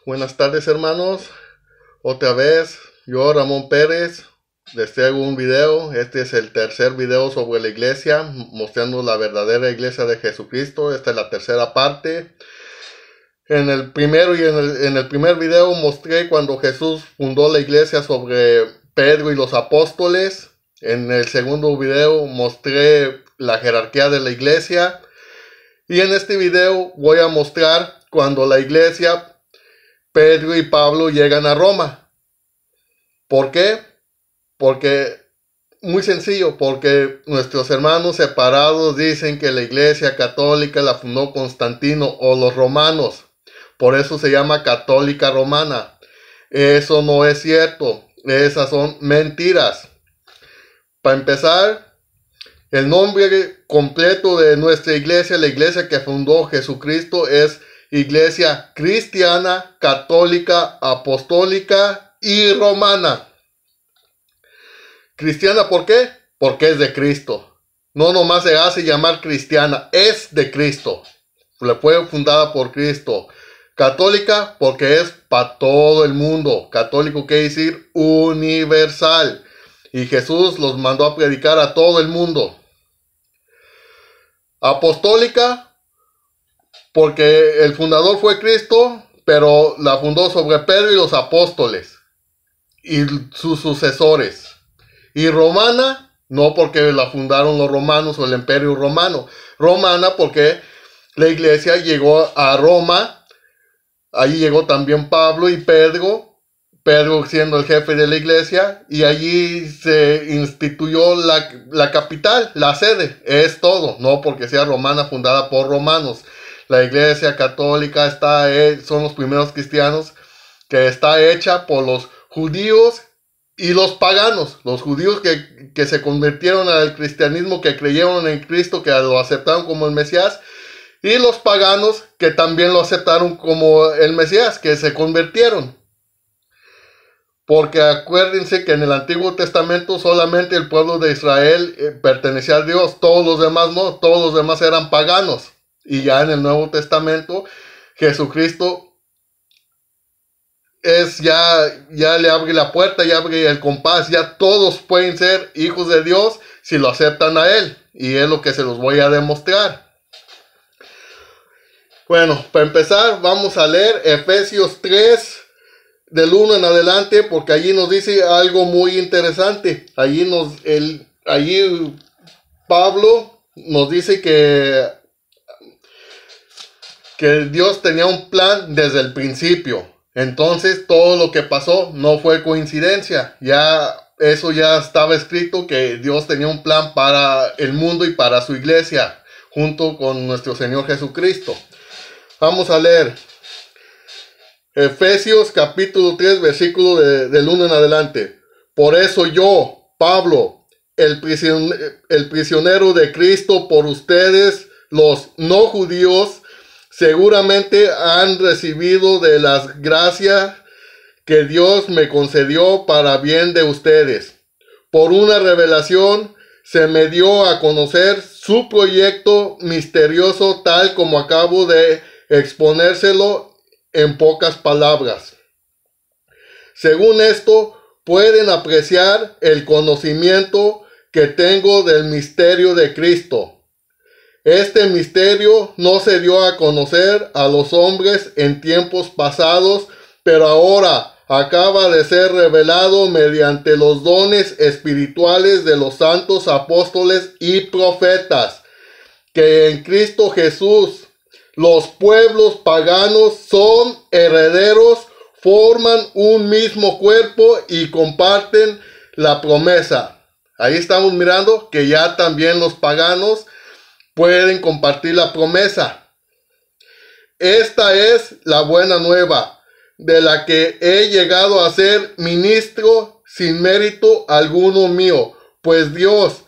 Buenas tardes, hermanos. Otra vez, yo Ramón Pérez les traigo un video. Este es el tercer video sobre la iglesia, mostrando la verdadera iglesia de Jesucristo. Esta es la tercera parte. En el primero y en el primer video mostré cuando Jesús fundó la iglesia sobre Pedro y los apóstoles. En el segundo video mostré la jerarquía de la iglesia. Y en este video voy a mostrar cuando la iglesia, Pedro y Pablo llegan a Roma. ¿Por qué? Porque, muy sencillo, porque nuestros hermanos separados dicen que la iglesia católica la fundó Constantino o los romanos. Por eso se llama católica romana. Eso no es cierto. Esas son mentiras. Para empezar, el nombre completo de nuestra iglesia, la iglesia que fundó Jesucristo, es Iglesia Cristiana, Católica, Apostólica y Romana. Cristiana, ¿por qué? Porque es de Cristo. No nomás se hace llamar cristiana, es de Cristo. Fue fundada por Cristo. Católica, porque es para todo el mundo. Católico quiere decir universal. Y Jesús los mandó a predicar a todo el mundo. Apostólica, porque el fundador fue Cristo, pero la fundó sobre Pedro y los apóstoles y sus sucesores. Y romana, no porque la fundaron los romanos o el imperio romano. Romana porque la iglesia llegó a Roma. Allí llegó también Pablo y Pedro. Pedro siendo el jefe de la iglesia. Y allí se instituyó la capital, la sede. Es todo. No porque sea romana, fundada por romanos. La iglesia católica son los primeros cristianos, que está hecha por los judíos y los paganos. Los judíos que se convirtieron al cristianismo, que creyeron en Cristo, que lo aceptaron como el Mesías. Y los paganos que también lo aceptaron como el Mesías, que se convirtieron. Porque acuérdense que en el Antiguo Testamento solamente el pueblo de Israel pertenecía a Dios. Todos los demás no, todos los demás eran paganos. Y ya en el Nuevo Testamento, Jesucristo ya le abre la puerta, ya abre el compás. Ya todos pueden ser hijos de Dios si lo aceptan a Él. Y es lo que se los voy a demostrar. Bueno, para empezar vamos a leer Efesios 3, del 1 en adelante, porque allí nos dice algo muy interesante. Allí Pablo nos dice que Dios tenía un plan desde el principio. Entonces todo lo que pasó no fue coincidencia. Eso ya estaba escrito, que Dios tenía un plan para el mundo y para su iglesia, junto con nuestro Señor Jesucristo. Vamos a leer Efesios capítulo 3, versículo del 1 en adelante. Por eso yo, Pablo, el prisionero de Cristo por ustedes, los no judíos, seguramente han recibido de las gracias que Dios me concedió para bien de ustedes. Por una revelación se me dio a conocer su proyecto misterioso, tal como acabo de exponérselo en pocas palabras. Según esto, pueden apreciar el conocimiento que tengo del misterio de Cristo. Este misterio no se dio a conocer a los hombres en tiempos pasados, pero ahora acaba de ser revelado mediante los dones espirituales de los santos apóstoles y profetas, que en Cristo Jesús los pueblos paganos son herederos, forman un mismo cuerpo y comparten la promesa. Ahí estamos mirando que ya también los paganos pueden compartir la promesa. Esta es la buena nueva, de la que he llegado a ser ministro sin mérito alguno mío, pues Dios,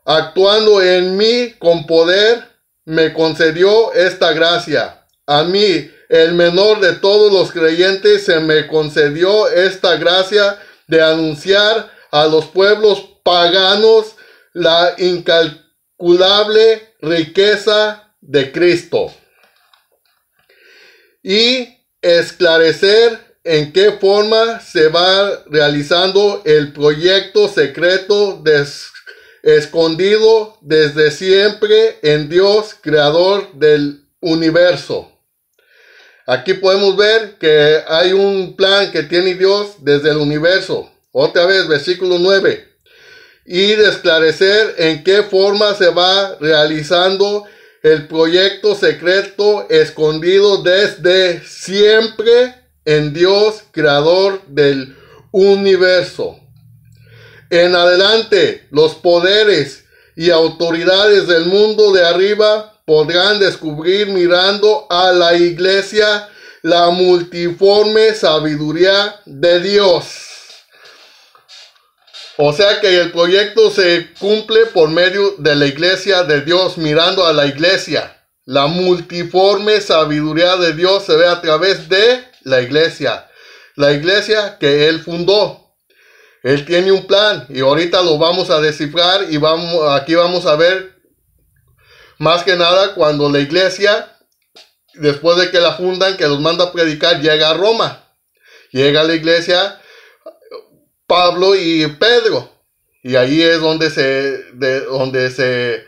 actuando en mí con poder, me concedió esta gracia. A mí, el menor de todos los creyentes, se me concedió esta gracia de anunciar a los pueblos paganos la incalculable riqueza de Cristo y esclarecer en qué forma se va realizando el proyecto secreto escondido desde siempre en Dios, creador del universo. Aquí podemos ver que hay un plan que tiene Dios desde el universo. Otra vez, versículo 9. Y de esclarecer en qué forma se va realizando el proyecto secreto escondido desde siempre en Dios, creador del universo. En adelante, los poderes y autoridades del mundo de arriba podrán descubrir mirando a la iglesia la multiforme sabiduría de Dios. O sea que el proyecto se cumple por medio de la iglesia de Dios, mirando a la iglesia. La multiforme sabiduría de Dios se ve a través de la iglesia que Él fundó. Él tiene un plan y ahorita lo vamos a descifrar y aquí vamos a ver más que nada cuando la iglesia, después de que la fundan, que los manda a predicar, llega a Roma. Llega a la iglesia Pablo y Pedro. Y ahí es donde se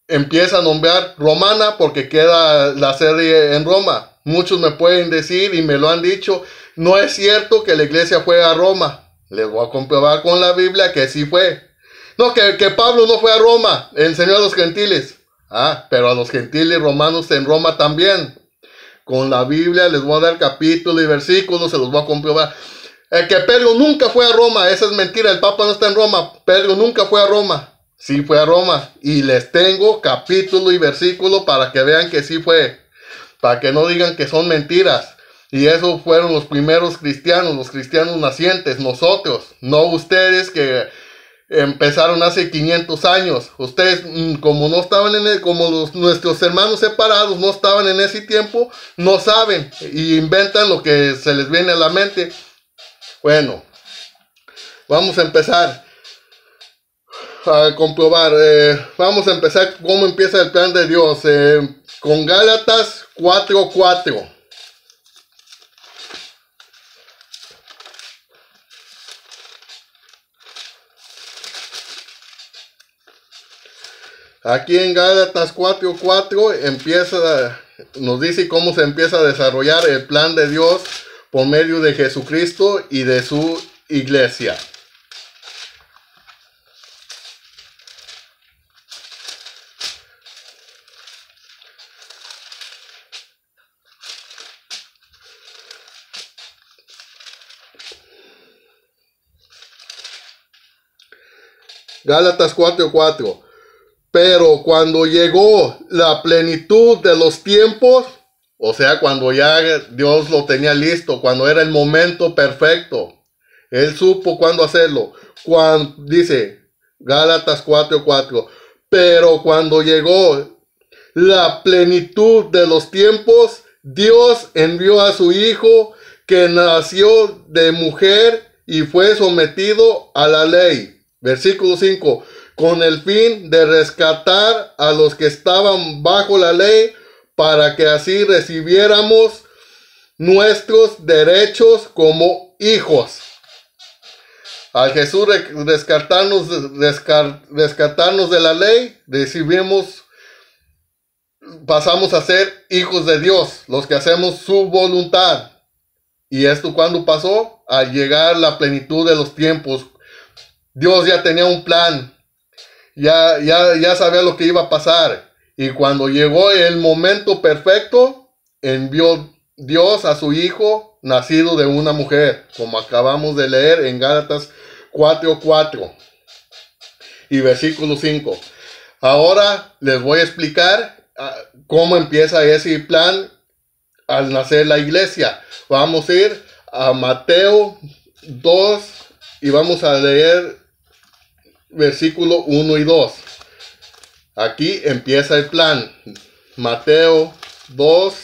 empieza a nombrar romana, porque queda la sede en Roma. Muchos me pueden decir y me lo han dicho, no es cierto que la iglesia fue a Roma. Les voy a comprobar con la Biblia que sí fue. No, que Pablo no fue a Roma, enseñó a los gentiles. Pero a los gentiles romanos en Roma también. Con la Biblia les voy a dar capítulo y versículo, se los voy a comprobar. Que Pedro nunca fue a Roma, esa es mentira, el Papa no está en Roma. Pedro nunca fue a Roma. Sí fue a Roma. Y les tengo capítulo y versículo para que vean que sí fue. Para que no digan que son mentiras. Y esos fueron los primeros cristianos, los cristianos nacientes, nosotros. No ustedes que empezaron hace 500 años. Ustedes, como no estaban nuestros hermanos separados no estaban en ese tiempo, no saben. Y inventan lo que se les viene a la mente. Bueno, vamos a empezar a comprobar. Vamos a empezar cómo empieza el plan de Dios. Con Gálatas 4:4. Aquí en Gálatas 4:4 nos dice cómo se empieza a desarrollar el plan de Dios por medio de Jesucristo y de su iglesia. Gálatas 4:4. Pero cuando llegó la plenitud de los tiempos, o sea, cuando ya Dios lo tenía listo, cuando era el momento perfecto, Él supo cuándo hacerlo. Dice Gálatas 4:4, pero cuando llegó la plenitud de los tiempos, Dios envió a su Hijo, que nació de mujer y fue sometido a la ley. Versículo 5. Con el fin de rescatar a los que estaban bajo la ley, para que así recibiéramos nuestros derechos como hijos. Al Jesús rescatarnos de la ley, pasamos a ser hijos de Dios, los que hacemos su voluntad. ¿Y esto cuándo pasó? Al llegar la plenitud de los tiempos. Dios ya tenía un plan. Ya sabía lo que iba a pasar. Y cuando llegó el momento perfecto, envió Dios a su Hijo, nacido de una mujer, como acabamos de leer en Gálatas 4:4 y versículo 5. Ahora les voy a explicar cómo empieza ese plan al nacer la iglesia. Vamos a ir a Mateo 2 y vamos a leer versículo 1 y 2. Aquí empieza el plan. Mateo 2.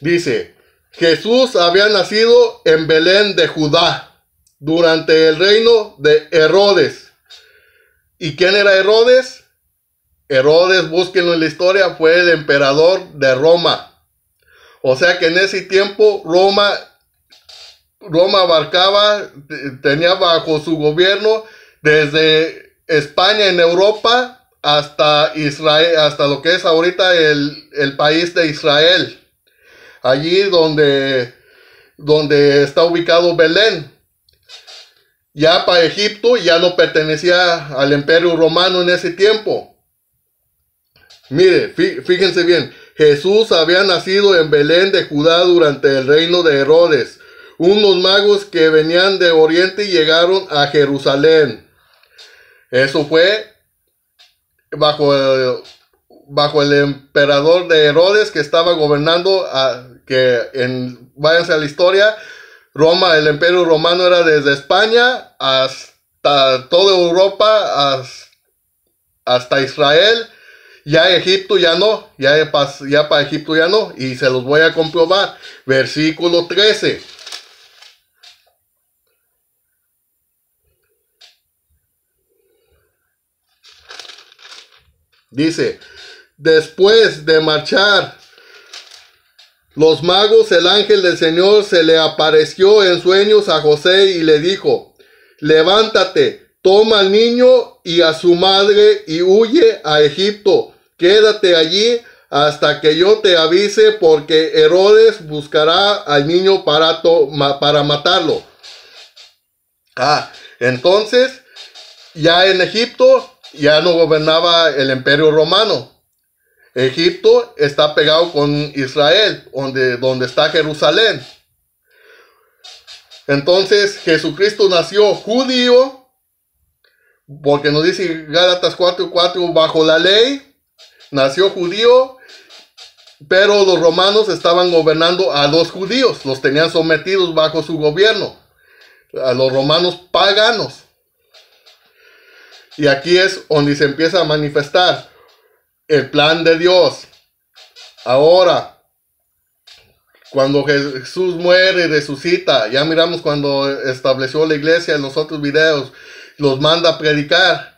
Dice, Jesús había nacido en Belén de Judá, durante el reino de Herodes. ¿Y quién era Herodes? Herodes, búsquenlo en la historia, fue el emperador de Roma. O sea que en ese tiempo Roma abarcaba, tenía bajo su gobierno desde España en Europa hasta Israel, hasta lo que es ahorita el país de Israel. Allí donde está ubicado Belén. Ya para Egipto ya no pertenecía al Imperio Romano en ese tiempo. Mire, fíjense bien, Jesús había nacido en Belén de Judá durante el reino de Herodes. Unos magos que venían de Oriente llegaron a Jerusalén. Eso fue bajo el emperador de Herodes, que estaba gobernando, váyanse a la historia, Roma, el Imperio Romano era desde España hasta toda Europa, hasta Israel. Ya Egipto ya no, ya para Egipto ya no, y se los voy a comprobar. Versículo 13. Dice, después de marchar los magos, el ángel del Señor se le apareció en sueños a José y le dijo, levántate, toma al niño y a su madre y huye a Egipto. Quédate allí hasta que yo te avise, porque Herodes buscará al niño para matarlo. Entonces, ya en Egipto ya no gobernaba el Imperio Romano. Egipto está pegado con Israel, donde está Jerusalén. Entonces, Jesucristo nació judío, porque nos dice Gálatas 4:4, bajo la ley. Nació judío, pero los romanos estaban gobernando a los judíos, los tenían sometidos bajo su gobierno, a los romanos paganos. Y aquí es donde se empieza a manifestar el plan de Dios. Ahora, cuando Jesús muere y resucita, ya miramos cuando estableció la iglesia en los otros videos, los manda a predicar.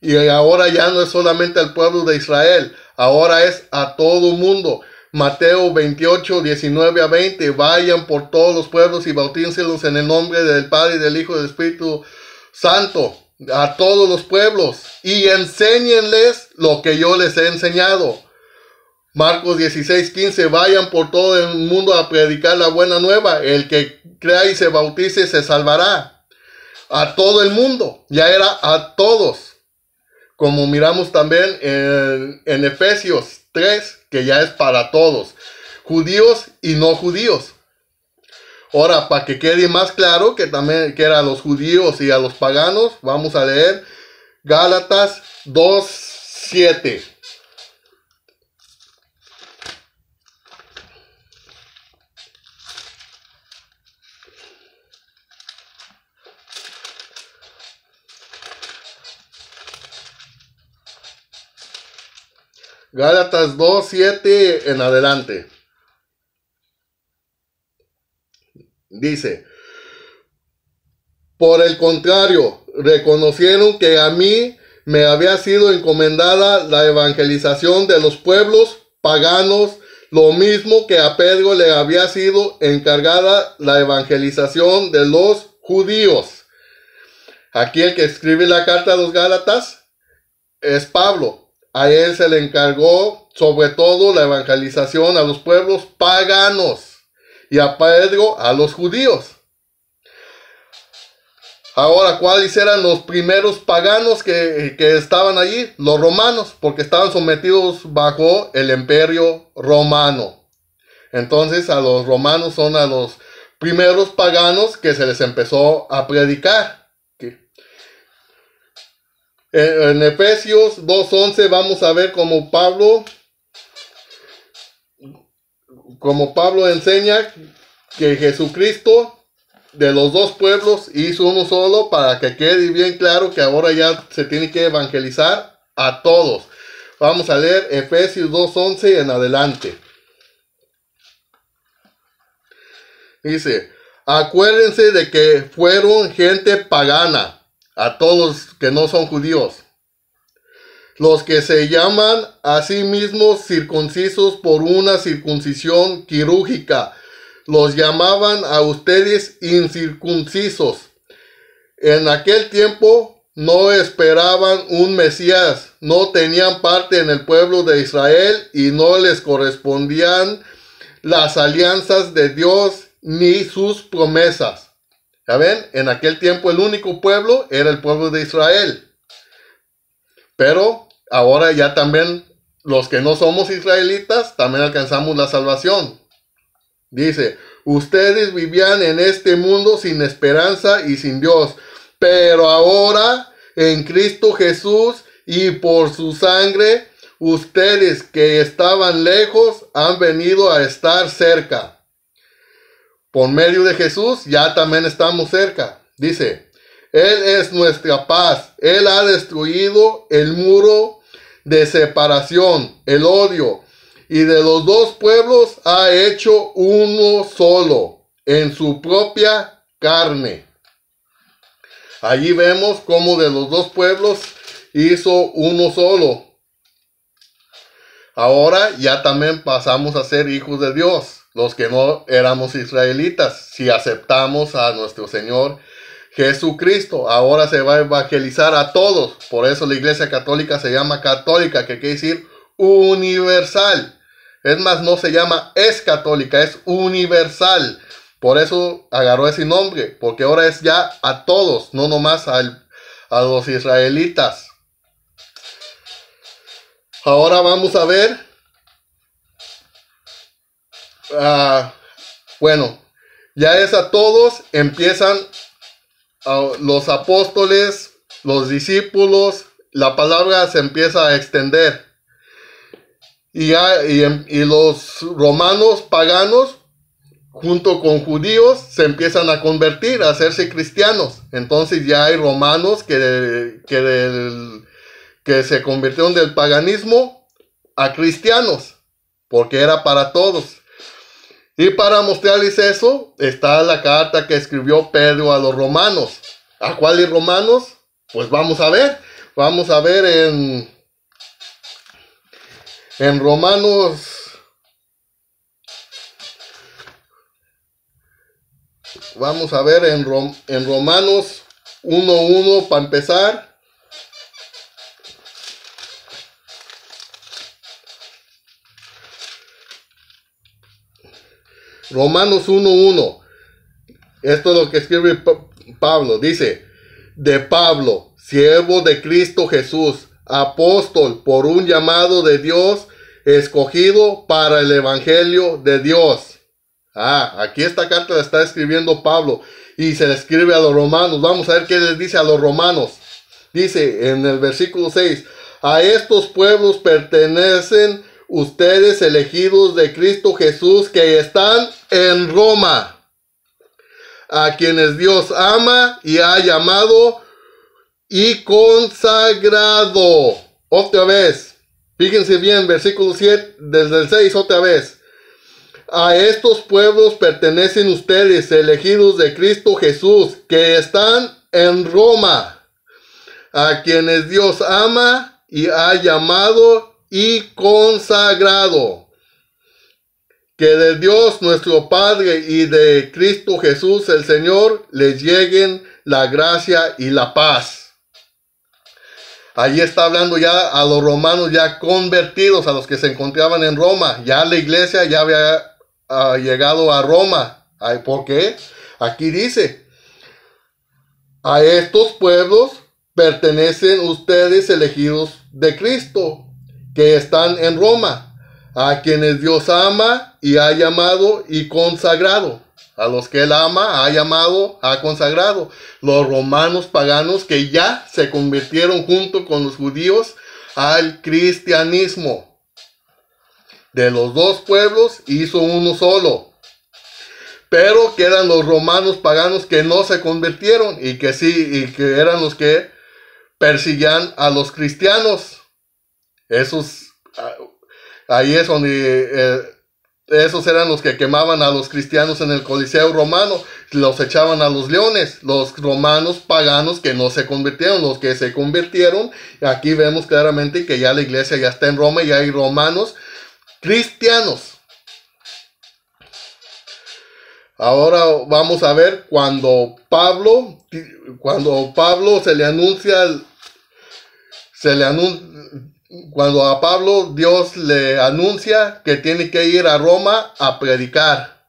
Y ahora ya no es solamente al pueblo de Israel, ahora es a todo mundo. Mateo 28, 19 a 20, vayan por todos los pueblos y bautícenlos en el nombre del Padre y del Hijo y del Espíritu Santo, a todos los pueblos, y enséñenles lo que yo les he enseñado. Marcos 16, 15, vayan por todo el mundo a predicar la buena nueva. El que crea y se bautice se salvará. A todo el mundo, ya era a todos. Como miramos también en Efesios 3, que ya es para todos, judíos y no judíos. Ahora, para que quede más claro que también que era a los judíos y a los paganos, vamos a leer Gálatas 2:7. Gálatas 2:7 en adelante. Dice, por el contrario, reconocieron que a mí me había sido encomendada la evangelización de los pueblos paganos, lo mismo que a Pedro le había sido encargada la evangelización de los judíos. Aquí el que escribe la carta a los Gálatas es Pablo. A él se le encargó sobre todo la evangelización a los pueblos paganos y a Pedro a los judíos. Ahora, ¿cuáles eran los primeros paganos que estaban allí? Los romanos, porque estaban sometidos bajo el Imperio Romano. Entonces a los romanos son a los primeros paganos que se les empezó a predicar. En Efesios 2:11 vamos a ver cómo Pablo enseña que Jesucristo de los dos pueblos hizo uno solo, para que quede bien claro que ahora ya se tiene que evangelizar a todos. Vamos a leer Efesios 2:11 en adelante. Dice, acuérdense de que fueron gente pagana, a todos que no son judíos. los que se llaman a sí mismos circuncisos por una circuncisión quirúrgica, los llamaban a ustedes incircuncisos. En aquel tiempo no esperaban un Mesías, no tenían parte en el pueblo de Israel y no les correspondían las alianzas de Dios ni sus promesas. ¿Ya ven? En aquel tiempo el único pueblo era el pueblo de Israel. Pero ahora ya también los que no somos israelitas también alcanzamos la salvación. Dice, ustedes vivían en este mundo sin esperanza y sin Dios, pero ahora en Cristo Jesús y por su sangre, ustedes que estaban lejos han venido a estar cerca. Por medio de Jesús ya también estamos cerca. Dice, Él es nuestra paz. Él ha destruido el muro de separación, el odio, y de los dos pueblos ha hecho uno solo en su propia carne. Allí vemos cómo de los dos pueblos hizo uno solo. Ahora ya también pasamos a ser hijos de Dios, los que no éramos israelitas, si aceptamos a nuestro Señor Jesucristo. Ahora se va a evangelizar a todos. Por eso la Iglesia Católica se llama católica, que quiere decir universal. Es más, no se llama es católica, es universal. Por eso agarró ese nombre, porque ahora es ya a todos, no nomás a los israelitas. Ahora vamos a ver, bueno, ya es a todos, empiezan los apóstoles, los discípulos, la palabra se empieza a extender. Y los romanos paganos, junto con judíos, se empiezan a convertir, a hacerse cristianos. Entonces ya hay romanos que se convirtieron del paganismo a cristianos, porque era para todos. Y para mostrarles eso, está la carta que escribió Pedro a los romanos. ¿A cuáles romanos? Pues vamos a ver. Vamos a ver en Romanos. Vamos a ver en Romanos 1:1 para empezar. Romanos 1:1. Esto es lo que escribe Pablo. Dice, de Pablo, siervo de Cristo Jesús, apóstol por un llamado de Dios, escogido para el evangelio de Dios. Aquí esta carta la está escribiendo Pablo y se la escribe a los romanos. Vamos a ver qué les dice a los romanos. Dice en el versículo 6, a estos pueblos pertenecen ustedes elegidos de Cristo Jesús que están en Roma, a quienes Dios ama y ha llamado y consagrado. Otra vez, fíjense bien, versículo 7, desde el 6, otra vez. A estos pueblos pertenecen ustedes, elegidos de Cristo Jesús, que están en Roma, a quienes Dios ama y ha llamado y consagrado. Que de Dios nuestro Padre y de Cristo Jesús el Señor les lleguen la gracia y la paz. Allí está hablando ya a los romanos ya convertidos, a los que se encontraban en Roma. Ya la iglesia ya había llegado a Roma. ¿Por qué? Aquí dice, a estos pueblos pertenecen ustedes elegidos de Cristo, que están en Roma, a quienes Dios ama y ha llamado y consagrado. A los que Él ama, ha llamado, ha consagrado. Los romanos paganos que ya se convirtieron junto con los judíos al cristianismo. De los dos pueblos hizo uno solo. Pero quedan los romanos paganos que no se convirtieron y que sí, y que eran los que persiguían a los cristianos. Esos, ahí es donde esos eran los que quemaban a los cristianos en el Coliseo romano, los echaban a los leones. Los romanos paganos que no se convirtieron, los que se convirtieron, aquí vemos claramente que ya la iglesia ya está en Roma y hay romanos cristianos. Ahora vamos a ver cuando Pablo cuando a Pablo Dios le anuncia que tiene que ir a Roma a predicar.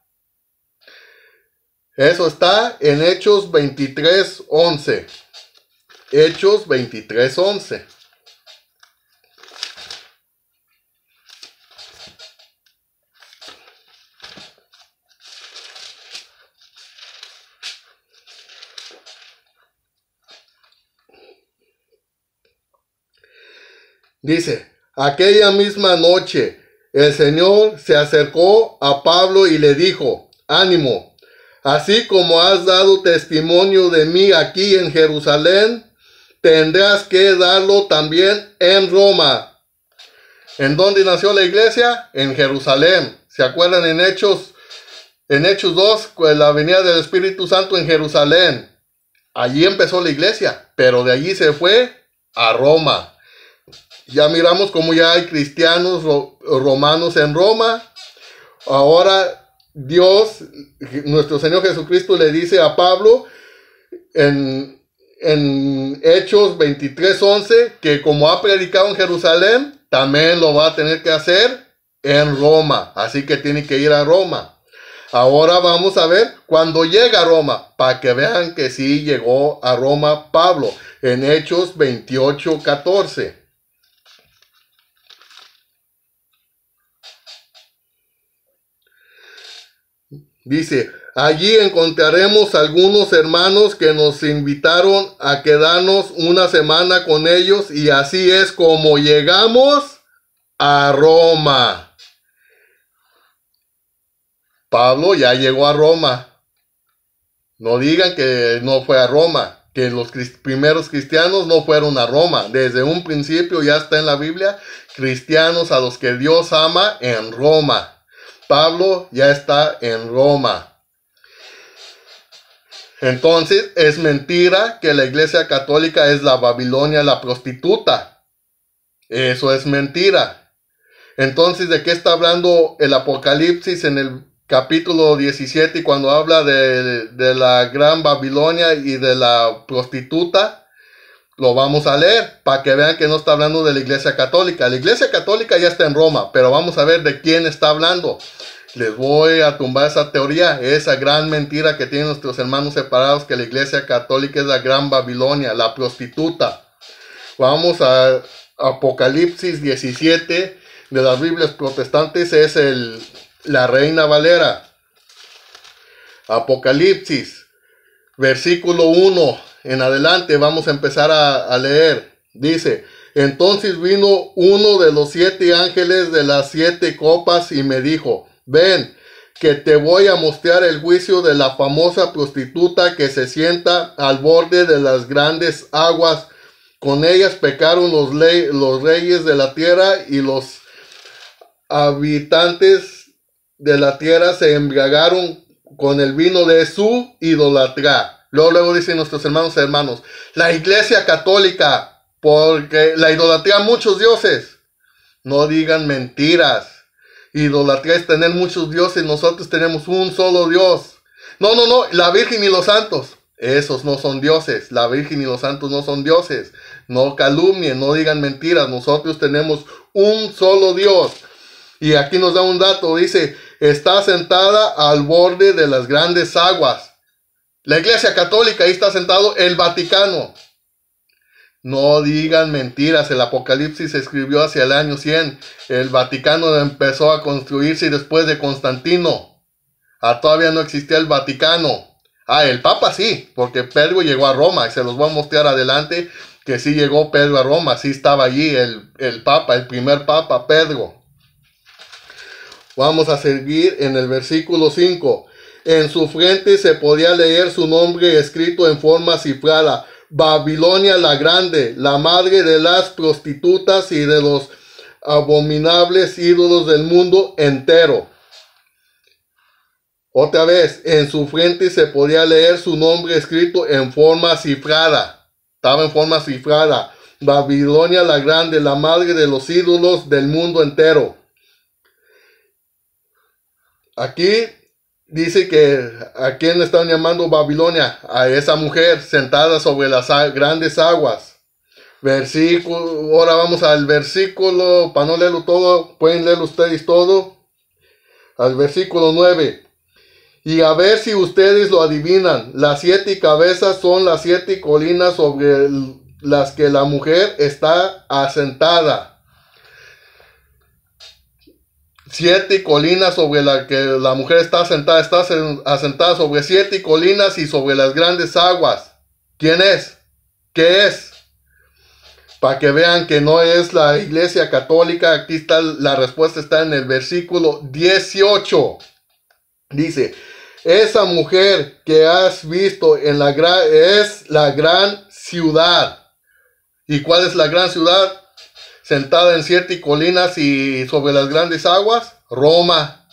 Eso está en Hechos 23:11. Hechos 23:11. Dice, aquella misma noche el Señor se acercó a Pablo y le dijo, ánimo, así como has dado testimonio de mí aquí en Jerusalén, tendrás que darlo también en Roma. ¿En dónde nació la iglesia? En Jerusalén. ¿Se acuerdan en Hechos 2, la venida del Espíritu Santo en Jerusalén? Allí empezó la iglesia, pero de allí se fue a Roma. Ya miramos cómo ya hay cristianos romanos en Roma. Ahora Dios, nuestro Señor Jesucristo, le dice a Pablo en Hechos 23:11 que como ha predicado en Jerusalén, también lo va a tener que hacer en Roma. Así que tiene que ir a Roma. Ahora vamos a ver cuando llega a Roma, para que vean que sí llegó a Roma Pablo, en Hechos 28:14. Dice, allí encontraremos algunos hermanos que nos invitaron a quedarnos una semana con ellos y así es como llegamos a Roma. Pablo ya llegó a Roma. No digan que no fue a Roma, que los primeros cristianos no fueron a Roma. Desde un principio ya está en la Biblia, cristianos a los que Dios ama en Roma. Pablo ya está en Roma. Entonces es mentira que la iglesia católica es la Babilonia, la prostituta. Eso es mentira. Entonces, ¿de qué está hablando el Apocalipsis en el capítulo 17 y cuando habla de la gran Babilonia y de la prostituta? Lo vamos a leer para que vean que no está hablando de la iglesia católica. La iglesia católica ya está en Roma, pero vamos a ver de quién está hablando. Les voy a tumbar esa teoría, esa gran mentira que tienen nuestros hermanos separados, que la iglesia católica es la gran Babilonia, la prostituta. Vamos a Apocalipsis 17 de las Biblias protestantes, es la Reina Valera. Apocalipsis, versículo 1 en adelante, vamos a empezar a leer. Dice, entonces vino uno de los 7 ángeles de las 7 copas y me dijo, ven, que te voy a mostrar el juicio de la famosa prostituta que se sienta al borde de las grandes aguas. Con ellas pecaron los reyes de la tierra y los habitantes de la tierra se embriagaron con el vino de su idolatría. Luego dicen nuestros hermanos, la iglesia católica, porque la idolatría a muchos dioses. No digan mentiras. Idolatría es tener muchos dioses. Nosotros tenemos un solo Dios. No, la Virgen y los santos, esos no son dioses. La Virgen y los santos no son dioses. No calumnien, no digan mentiras. Nosotros tenemos un solo Dios. Y aquí nos da un dato, dice, está sentada al borde de las grandes aguas. La iglesia católica, ahí está sentado el Vaticano. No digan mentiras, el Apocalipsis se escribió hacia el año 100. El Vaticano empezó a construirse después de Constantino. Todavía no existía el Vaticano. El Papa sí, porque Pedro llegó a Roma, y se los voy a mostrar adelante que sí llegó Pedro a Roma, sí estaba allí el Papa, el primer Papa, Pedro. Vamos a seguir en el versículo 5. En su frente se podía leer su nombre escrito en forma cifrada. Babilonia la Grande, la madre de las prostitutas y de los abominables ídolos del mundo entero. Otra vez, en su frente se podía leer su nombre escrito en forma cifrada. Estaba en forma cifrada. Babilonia la Grande, la madre de los ídolos del mundo entero. Aquí dice que a quién le están llamando Babilonia, a esa mujer sentada sobre las grandes aguas. Versículo, ahora vamos al versículo, para no leerlo todo, pueden leerlo ustedes todo, al versículo 9. Y a ver si ustedes lo adivinan, las 7 cabezas son las 7 colinas sobre las que la mujer está asentada. 7 colinas sobre las que la mujer está asentada sobre 7 colinas y sobre las grandes aguas. ¿Quién es? ¿Qué es? Para que vean que no es la Iglesia Católica. Aquí está la respuesta, está en el versículo 18. Dice, esa mujer que has visto es la gran ciudad. ¿Y cuál es la gran ciudad? Sentada en 7 colinas y sobre las grandes aguas, Roma.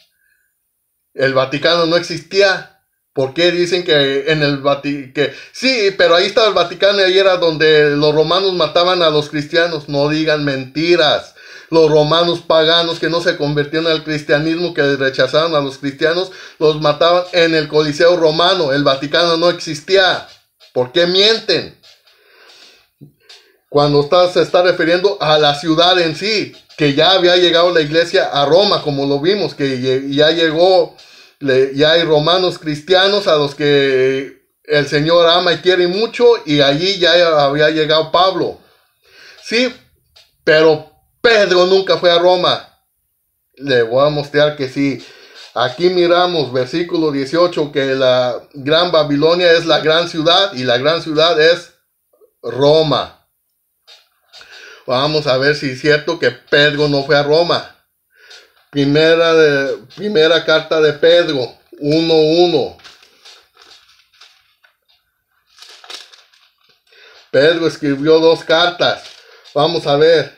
El Vaticano no existía. ¿Por qué dicen que en el Vaticano? Sí, pero ahí estaba el Vaticano y ahí era donde los romanos mataban a los cristianos. No digan mentiras. Los romanos paganos que no se convirtieron al cristianismo, que rechazaron a los cristianos, los mataban en el Coliseo romano. El Vaticano no existía. ¿Por qué mienten? Cuando se está refiriendo a la ciudad en sí, que ya había llegado la iglesia a Roma, como lo vimos, que ya llegó, ya hay romanos cristianos a los que el Señor ama y quiere mucho, y allí ya había llegado Pablo. Sí, pero Pedro nunca fue a Roma. Le voy a mostrar que sí. Aquí miramos, versículo 18, que la gran Babilonia es la gran ciudad, y la gran ciudad es Roma. Vamos a ver si es cierto que Pedro no fue a Roma. Primera carta de Pedro, 1:1. Pedro escribió 2 cartas. Vamos a ver.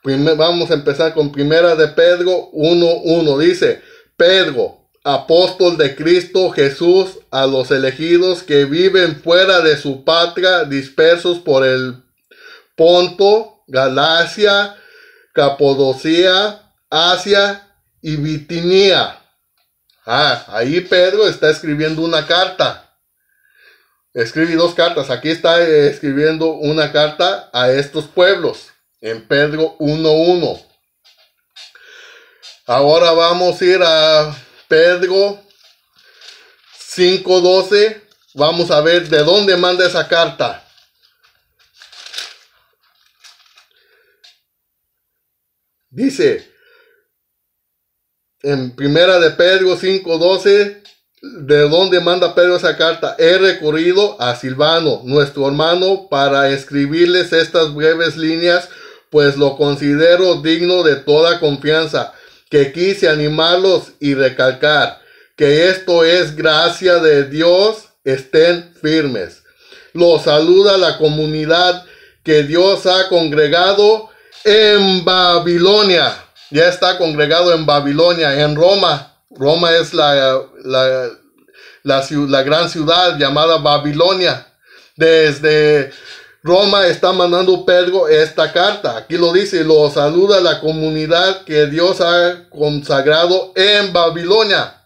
Vamos a empezar con primera de Pedro 1:1. Dice, Pedro, apóstol de Cristo Jesús, a los elegidos que viven fuera de su patria, dispersos por el Ponto, Galacia, Capadocia, Asia y Bitinia. Ahí Pedro está escribiendo una carta. Escribí 2 cartas. Aquí está escribiendo una carta a estos pueblos. En Pedro 1:1. Ahora vamos a ir a Pedro 5:12. Vamos a ver de dónde manda esa carta. Dice, en primera de Pedro 5:12, ¿de dónde manda Pedro esa carta? He recurrido a Silvano, nuestro hermano, para escribirles estas breves líneas, pues lo considero digno de toda confianza, que quise animarlos y recalcar que esto es gracia de Dios, estén firmes. Los saluda la comunidad que Dios ha congregado en Babilonia. Ya está congregado en Babilonia, en Roma. Roma es la gran ciudad llamada Babilonia. Desde Roma está mandando Pedro esta carta. Aquí lo dice, lo saluda la comunidad que Dios ha consagrado en Babilonia.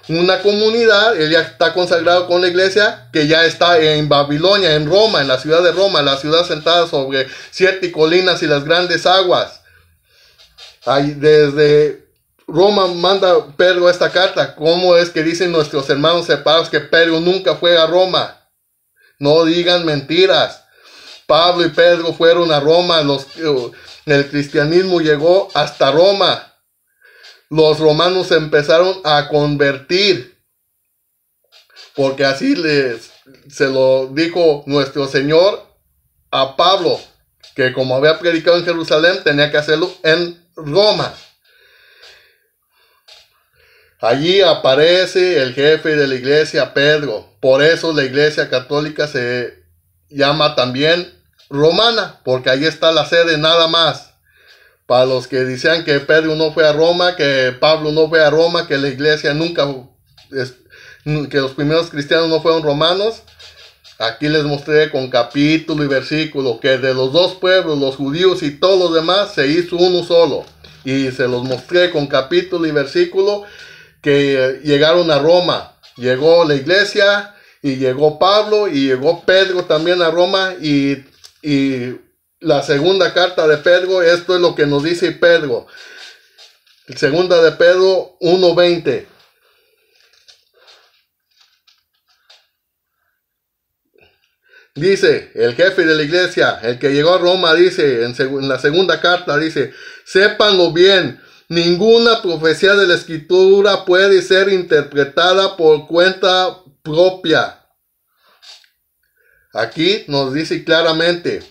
Una comunidad, él ya está consagrado con la iglesia, que ya está en Babilonia, en Roma, en la ciudad de Roma, la ciudad sentada sobre 7 colinas y las grandes aguas. Ahí desde Roma manda Pedro esta carta. ¿Cómo es que dicen nuestros hermanos separados que Pedro nunca fue a Roma? No digan mentiras. Pablo y Pedro fueron a Roma. El cristianismo llegó hasta Roma. Los romanos empezaron a convertir, porque así se lo dijo nuestro Señor a Pablo, que como había predicado en Jerusalén, tenía que hacerlo en Roma. Allí aparece el jefe de la iglesia, Pedro. Por eso la iglesia católica se llama también romana, porque ahí está la sede nada más. Para los que decían que Pedro no fue a Roma, que Pablo no fue a Roma, que la iglesia nunca que los primeros cristianos no fueron romanos. Aquí les mostré con capítulo y versículo que de los dos pueblos, los judíos y todos los demás, se hizo uno solo. Y se los mostré con capítulo y versículo que llegaron a Roma. Llegó la iglesia y llegó Pablo y llegó Pedro también a Roma. Y la segunda carta de Pedro, esto es lo que nos dice Pedro. Segunda de Pedro 1:20. Dice, el jefe de la iglesia, el que llegó a Roma, dice, en la segunda carta, dice, sépanlo bien, ninguna profecía de la Escritura puede ser interpretada por cuenta propia. Aquí nos dice claramente,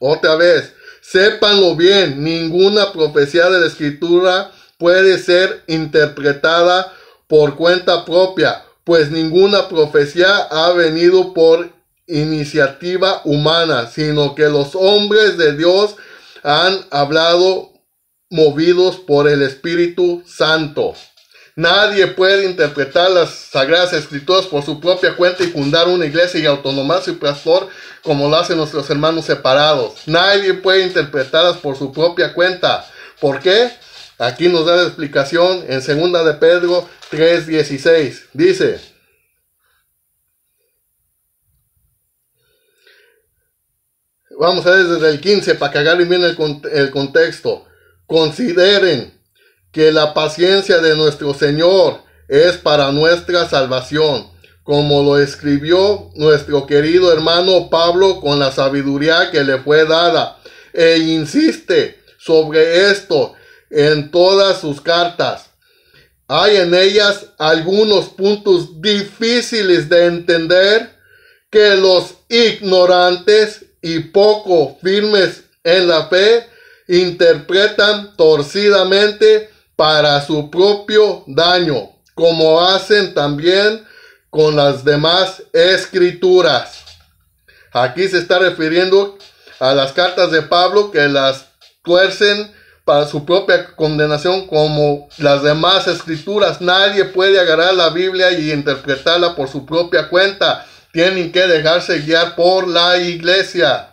otra vez, sépanlo bien, ninguna profecía de la Escritura puede ser interpretada por cuenta propia, pues ninguna profecía ha venido por iniciativa humana, sino que los hombres de Dios han hablado movidos por el Espíritu Santo. Nadie puede interpretar las Sagradas Escrituras por su propia cuenta y fundar una iglesia y autonomar su pastor como lo hacen nuestros hermanos separados. Nadie puede interpretarlas por su propia cuenta. ¿Por qué? Aquí nos da la explicación en 2 de Pedro 3:16. Dice, vamos a ver desde el 15 para que agarren bien el contexto. Consideren que la paciencia de nuestro Señor es para nuestra salvación, como lo escribió nuestro querido hermano Pablo con la sabiduría que le fue dada, e insiste sobre esto en todas sus cartas. Hay en ellas algunos puntos difíciles de entender que los ignorantes y poco firmes en la fe interpretan torcidamente para su propio daño, como hacen también con las demás escrituras. Aquí se está refiriendo a las cartas de Pablo que las tuercen para su propia condenación como las demás escrituras. Nadie puede agarrar la Biblia y interpretarla por su propia cuenta. Tienen que dejarse guiar por la iglesia.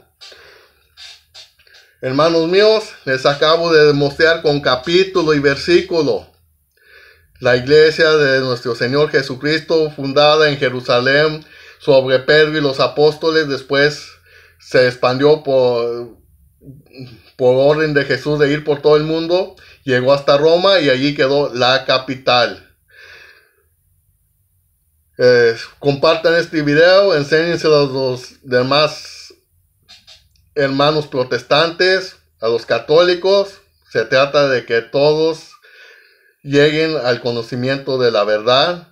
Hermanos míos, les acabo de demostrar con capítulo y versículo. La iglesia de nuestro Señor Jesucristo, fundada en Jerusalén sobre Pedro y los apóstoles, después se expandió por orden de Jesús de ir por todo el mundo. Llegó hasta Roma y allí quedó la capital. Compartan este video, enséñenselo a los demás hermanos protestantes, a los católicos. Se trata de que todos lleguen al conocimiento de la verdad.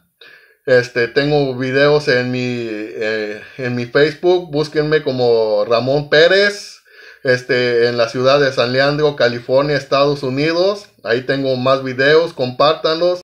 Tengo videos en mi Facebook, búsquenme como Ramón Pérez, en la ciudad de San Leandro, California, Estados Unidos. Ahí tengo más videos, compártanlos.